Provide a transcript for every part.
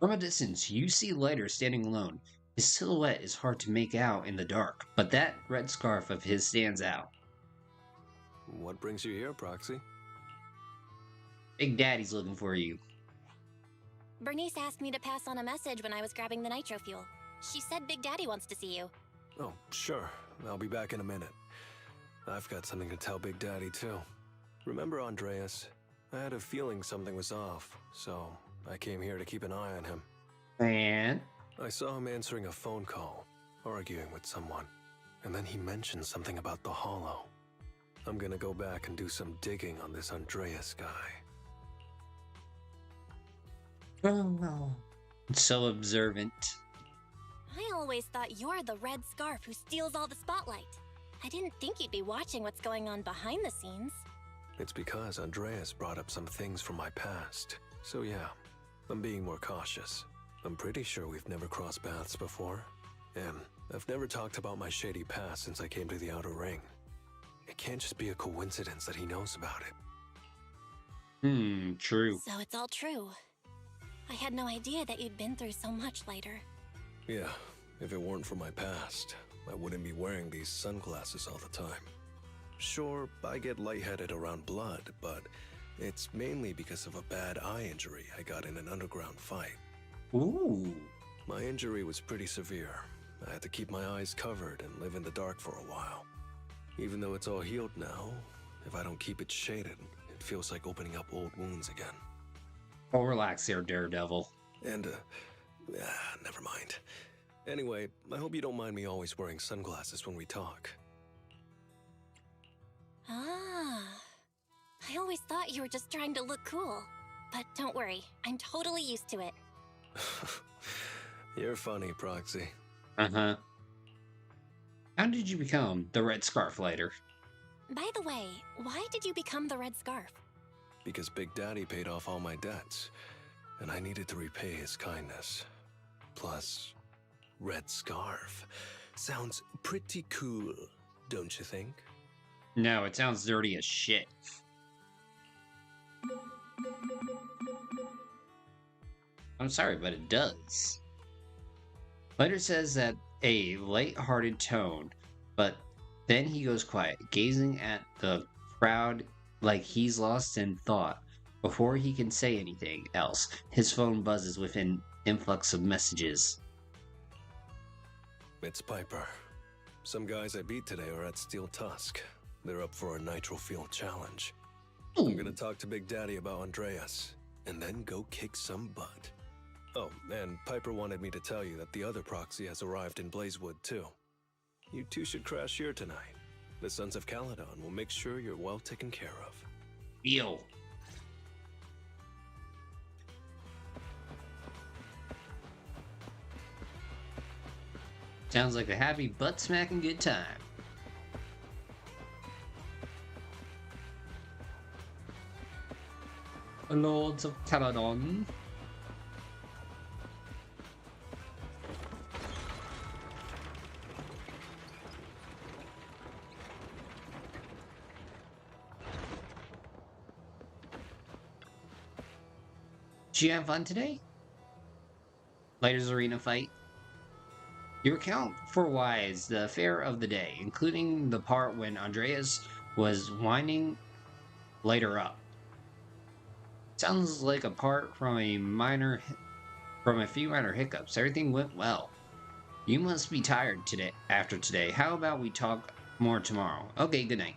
From a distance, you see Lighter standing alone. His silhouette is hard to make out in the dark, but that red scarf of his stands out. What brings you here, Proxy? Big Daddy's looking for you. Bernice asked me to pass on a message when I was grabbing the nitro fuel. She said Big Daddy wants to see you. Oh, sure. I'll be back in a minute. I've got something to tell Big Daddy, too. Remember Andreas? I had a feeling something was off, so I came here to keep an eye on him. And? I saw him answering a phone call, arguing with someone, and then he mentioned something about the Hollow. I'm gonna go back and do some digging on this Andreas guy. Oh, so observant. I always thought you're the red scarf who steals all the spotlight. I didn't think you'd be watching what's going on behind the scenes. It's because Andreas brought up some things from my past. So yeah, I'm being more cautious. I'm pretty sure we've never crossed paths before. And I've never talked about my shady past since I came to the Outer Ring. It can't just be a coincidence that he knows about it. True. So it's all true. I had no idea that you'd been through so much, Lighter. Yeah, if it weren't for my past, I wouldn't be wearing these sunglasses all the time. Sure, I get lightheaded around blood, but it's mainly because of a bad eye injury I got in an underground fight. Ooh. My injury was pretty severe. I had to keep my eyes covered and live in the dark for a while. Even though it's all healed now, if I don't keep it shaded, it feels like opening up old wounds again. Oh, relax there, Daredevil. And, never mind. Anyway, I hope you don't mind me always wearing sunglasses when we talk. Ah. I always thought you were just trying to look cool. But don't worry, I'm totally used to it. You're funny, Proxy. Uh-huh. How did you become the Red Scarf Lighter? By the way, why did you become the red scarf? Because Big Daddy paid off all my debts, and I needed to repay his kindness. Plus, Red Scarf sounds pretty cool, don't you think? No, it sounds dirty as shit. I'm sorry, but it does. Lighter says that a light-hearted tone, but then he goes quiet, gazing at the crowd like he's lost in thought. Before he can say anything else, his phone buzzes with an influx of messages. It's Piper. Some guys I beat today are at Steel Tusk. They're up for a nitro field challenge. I'm gonna talk to Big Daddy about Andreas, and then go kick some butt. Oh, and Piper wanted me to tell you that the other proxy has arrived in Blazewood, too. You two should crash here tonight. The Sons of Caledon will make sure you're well taken care of. Deal. Sounds like a happy butt-smacking good time. Lords of Caledon. Did you have fun today? Lighter's arena fight. You recount for Wise the affair of the day, including the part when Andreas was winding Lighter up. Sounds like a part from a few minor hiccups. Everything went well. You must be tired today. After today, how about we talk more tomorrow? Okay, good night.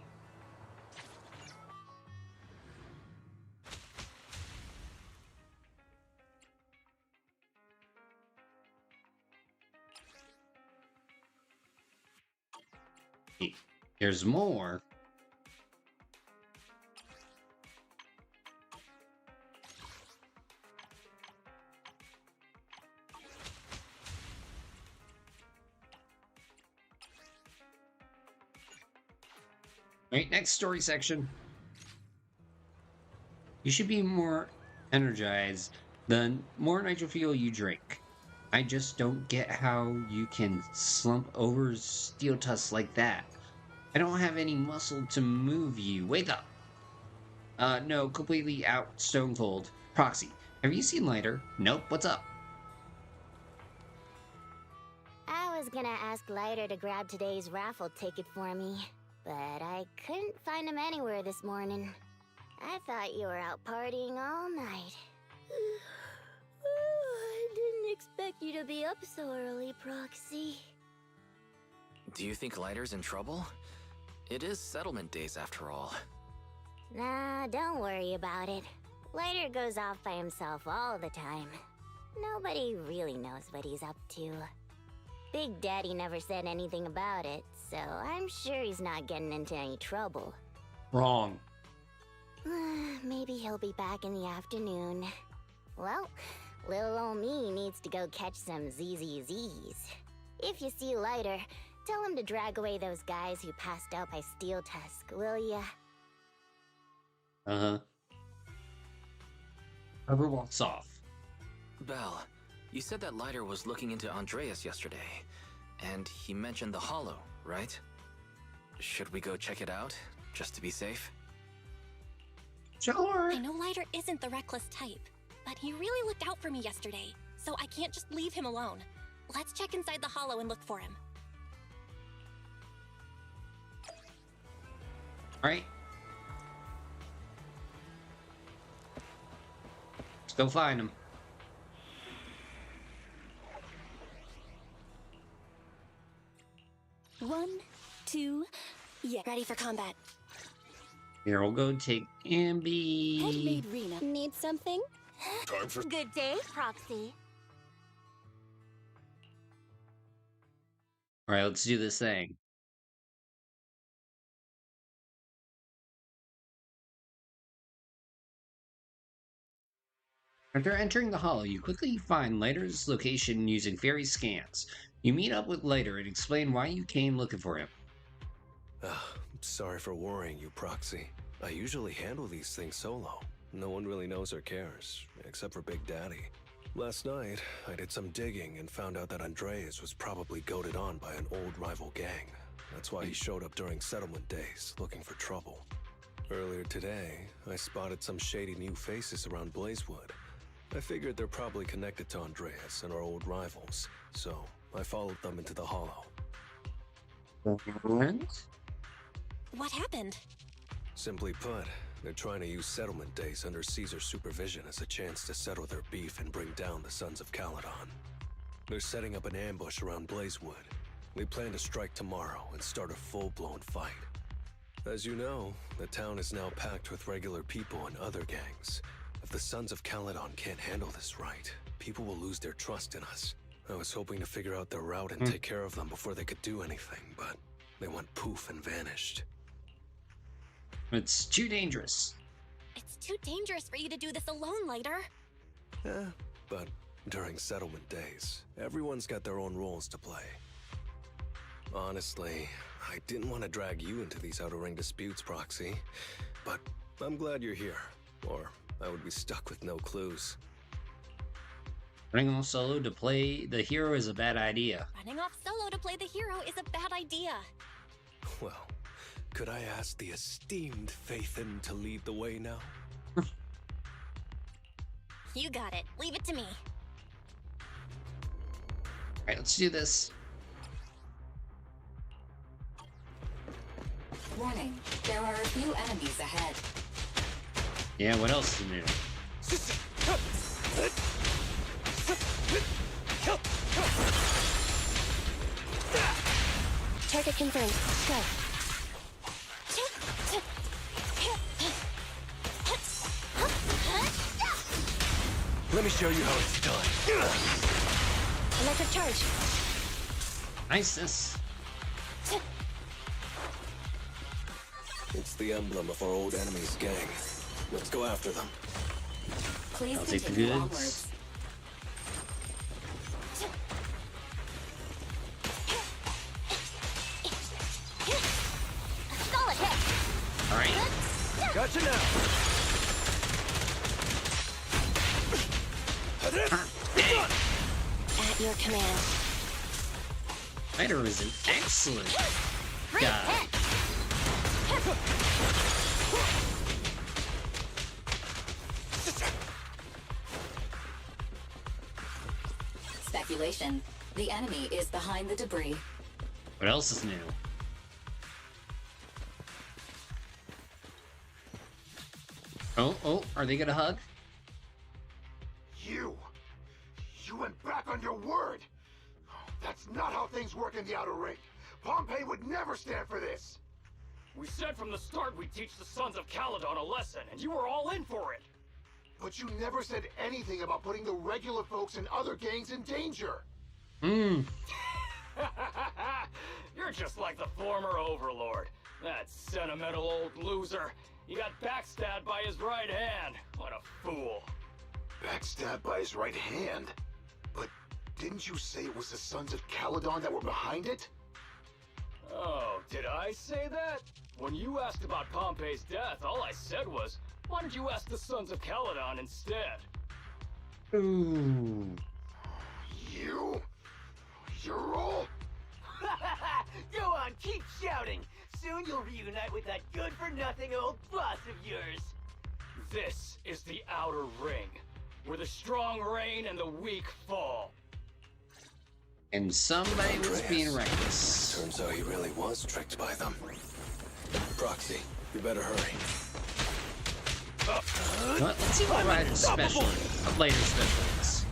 There's more. Right, next story section. You should be more energized the more nitro fuel you drink. I just don't get how you can slump over steel tusks like that. I don't have any muscle to move you. Wake up! No, completely out, stone cold. Proxy, have you seen Lighter? Nope, what's up? was gonna ask Lighter to grab today's raffle ticket for me, but I couldn't find him anywhere this morning. I thought you were out partying all night. I didn't expect you to be up so early, Proxy. Do you think Lighter's in trouble? It is settlement days after all. Nah, don't worry about it. Lighter goes off by himself all the time. Nobody really knows what he's up to. Big Daddy never said anything about it, so I'm sure he's not getting into any trouble. Wrong. Maybe he'll be back in the afternoon. Well, little ol' me needs to go catch some ZZZs. If you see Lighter, tell him to drag away those guys who passed out by Steel Tusk, will ya? Uh-huh. Trevor walks off. Belle, you said that Lighter was looking into Andreas yesterday, and he mentioned the Hollow, right? Should we go check it out, just to be safe? Sure. I know Lighter isn't the reckless type, but he really looked out for me yesterday, so I can't just leave him alone. Let's check inside the Hollow and look for him. Alright. Let's go find him. One, two, yeah. Ready for combat. Here, we'll go take Ambi. Handmade Rena. Need something? Time for... Good day, Proxy. Alright, let's do this thing. After entering the Hollow, you quickly find Lighter's location using fairy scans. You meet up with Lighter and explain why you came looking for him. Sorry for worrying you, Proxy. I usually handle these things solo. No one really knows or cares, except for Big Daddy. Last night, I did some digging and found out that Andreas was probably goaded on by an old rival gang. That's why he showed up during settlement days, looking for trouble. Earlier today, I spotted some shady new faces around Blazewood. I figured they're probably connected to Andreas and our old rivals, so I followed them into the Hollow. What happened? Simply put, they're trying to use settlement days under Caesar's supervision as a chance to settle their beef and bring down the Sons of Caledon. They're setting up an ambush around Blazewood. They plan to strike tomorrow and start a full-blown fight. As you know, the town is now packed with regular people and other gangs. If the Sons of Caledon can't handle this right, people will lose their trust in us. I was hoping to figure out their route and take care of them before they could do anything, but they went poof and vanished. It's too dangerous. It's too dangerous for you to do this alone, Lighter. Yeah, but during settlement days, everyone's got their own roles to play. Honestly, I didn't want to drag you into these outer ring disputes, Proxy, but I'm glad you're here, or I would be stuck with no clues. Running off solo to play the hero is a bad idea. Running off solo to play the hero is a bad idea. Well, could I ask the esteemed Faithin to lead the way now? You got it. Leave it to me. Alright, let's do this. Warning, there are a few enemies ahead. Yeah, what else is new? Target confirmed. Go. Let me show you how it's done. Electric charge. Niceness. It's the emblem of our old enemy's gang. Let's go after them. Please I'll take the continue goods. onwards. Solid hit! Alright. Gotcha now. At your command. Lighter is an excellent Great guy. hit! Speculation. The enemy is behind the debris. What else is new? Oh, are they gonna hug? You went back on your word. That's not how things work in the Outer Ring. Pompeii would never stand for this. We said from the start we'd teach the Sons of Caledon a lesson, and you were all in for it. But you never said anything about putting the regular folks and other gangs in danger. Hmm. You're just like the former Overlord. That sentimental old loser. He got backstabbed by his right hand. What a fool. Backstabbed by his right hand? But didn't you say it was the Sons of Caledon that were behind it? Oh, did I say that? When you asked about Pompeii's death, all I said was, why don't you ask the Sons of Caledon instead? Ooh. You're all... Go on, keep shouting! Soon you'll reunite with that good-for-nothing old boss of yours! This is the Outer Ring, where the strong reign and the weak fall. And somebody was being reckless. Turns out he really was tricked by them. Proxy, you better hurry. You know what? Let's see what Ryder's special, later special is.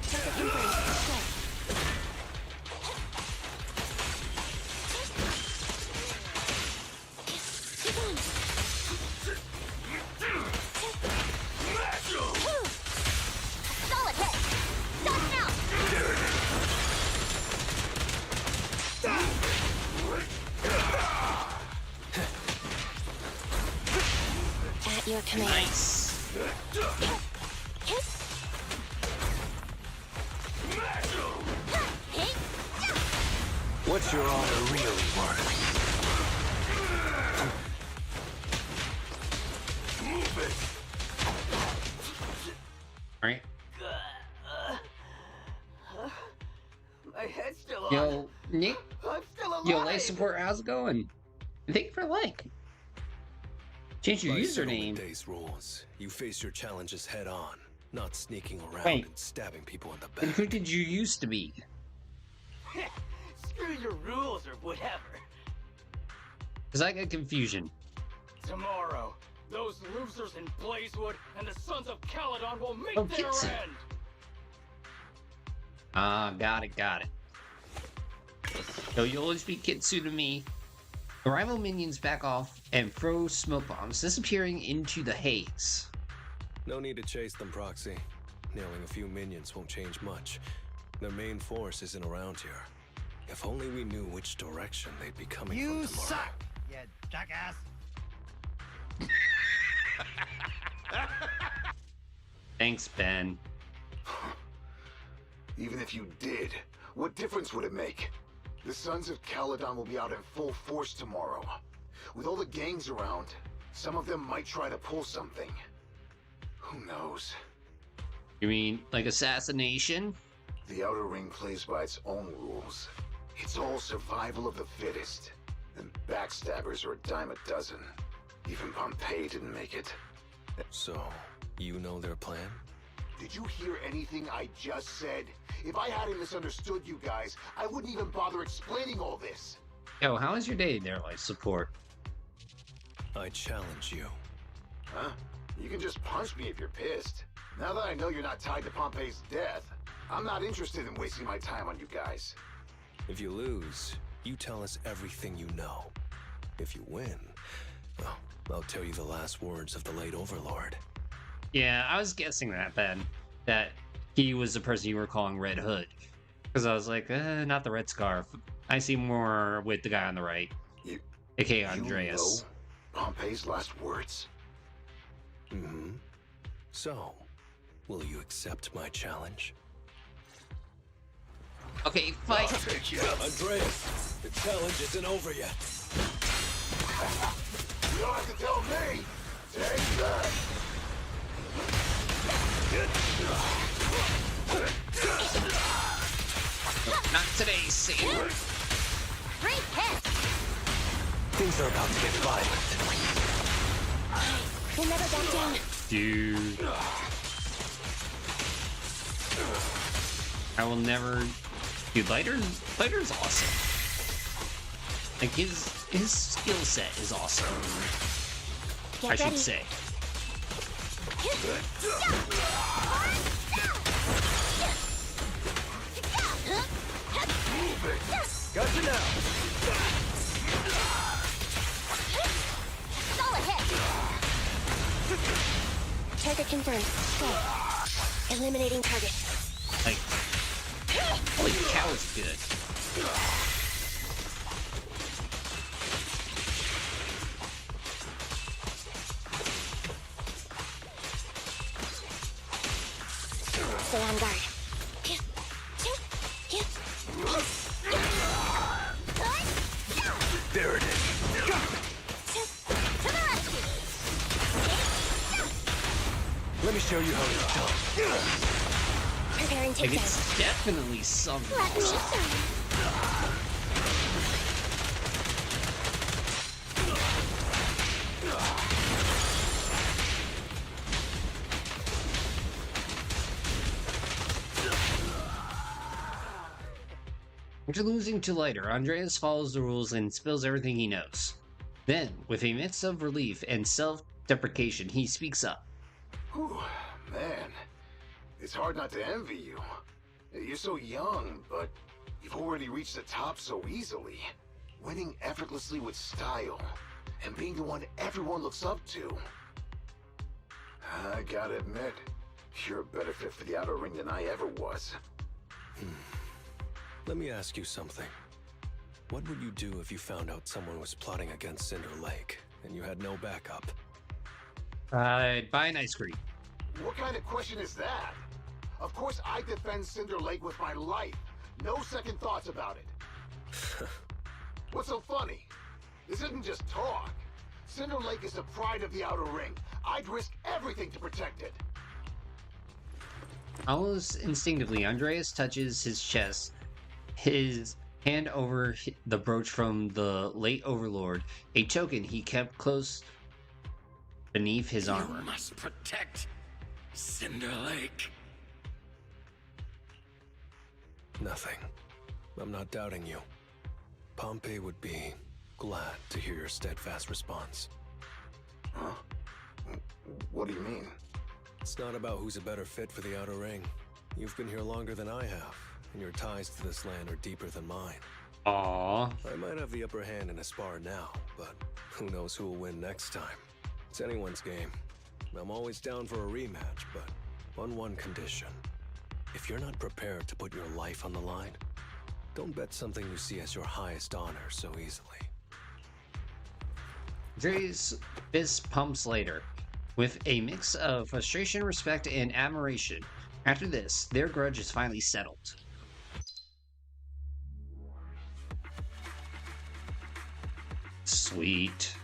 Solid hit! Done now! At your command. Nice. What's your honor really worth? Alright. My head's still on. Yo, Nick. I'm still alive! Yo, life support, how's it going? And thank you for the like. Change your By username. Days rules. You face your challenges head on, not sneaking around Wait. and stabbing people in the And back. who did you used to be? Screw your rules or whatever. Because I got confusion. Tomorrow, those losers in Blazewood and the Sons of Caledon will meet Oh, their Kitsu. end! Ah, got it. So you'll always be Kitsu to me. The rival minions back off and throw smoke bombs, disappearing into the haze. No need to chase them, Proxy. Nailing a few minions won't change much. Their main force isn't around here. If only we knew which direction they'd be coming from tomorrow. you jackass! Thanks, Ben. Even if you did, what difference would it make? The Sons of Caledon will be out in full force tomorrow. With all the gangs around, some of them might try to pull something. Who knows? You mean like assassination? The Outer Ring plays by its own rules. It's all survival of the fittest. And backstabbers are a dime a dozen. Even Pompeii didn't make it. So, you know their plan? Did you hear anything I just said? If I hadn't misunderstood you guys, I wouldn't even bother explaining all this. Yo, how is your day there, life support? I challenge you. Huh? You can just punch me if you're pissed. Now that I know you're not tied to Pompeii's death, I'm not interested in wasting my time on you guys. If you lose, you tell us everything you know. If you win, well, I'll tell you the last words of the late Overlord. Yeah, I was guessing that, Ben. That he was the person you were calling Red Hood. Because I was like, not the Red Scarf. I see more with the guy on the right. A.k.a. Andreas. You know Pompeii's last words? Mm-hmm. So, will you accept my challenge? Okay, fight! Andreas, the challenge isn't over yet. You don't have to tell me! Take that! Not today, Saber! Great hit! Things are about to get violent. We'll never back down. Dude. I will never Dude, Lighter's awesome. Like his skill set is awesome. I should say. Gotcha now. Solid hit. Target confirmed. Go. Eliminating target. Like, holy cow, is good. Stay on guard. There it is. Let me show you how it's done. Preparing Like, takedown. it's definitely something Let me awesome. After losing to Lighter, Andreas follows the rules and spills everything he knows. Then, with a mix of relief and self-deprecation, he speaks up. Whew, man. It's hard not to envy you. You're so young, but you've already reached the top so easily. Winning effortlessly with style, and being the one everyone looks up to. I gotta admit, you're a better fit for the outer ring than I ever was. Let me ask you something. What would you do if you found out someone was plotting against Cinder Lake, and you had no backup? I'd buy an ice cream. What kind of question is that? Of course I defend Cinder Lake with my life. No second thoughts about it. What's so funny? This isn't just talk. Cinder Lake is the pride of the Outer Ring. I'd risk everything to protect it. Almost instinctively, Andreas touches his chest, his hand over the brooch from the late Overlord, a token he kept close beneath his armor. You must protect Cinder Lake. Nothing. I'm not doubting you. Pompey would be glad to hear your steadfast response. Huh? What do you mean? It's not about who's a better fit for the Outer Ring. You've been here longer than I have, and your ties to this land are deeper than mine. Aww. I might have the upper hand in a spar now, but who knows who will win next time. It's anyone's game. I'm always down for a rematch, but on one condition. If you're not prepared to put your life on the line, don't bet something you see as your highest honor so easily. Dre's fist pumps later, with a mix of frustration, respect, and admiration. After this, their grudge is finally settled. Sweet.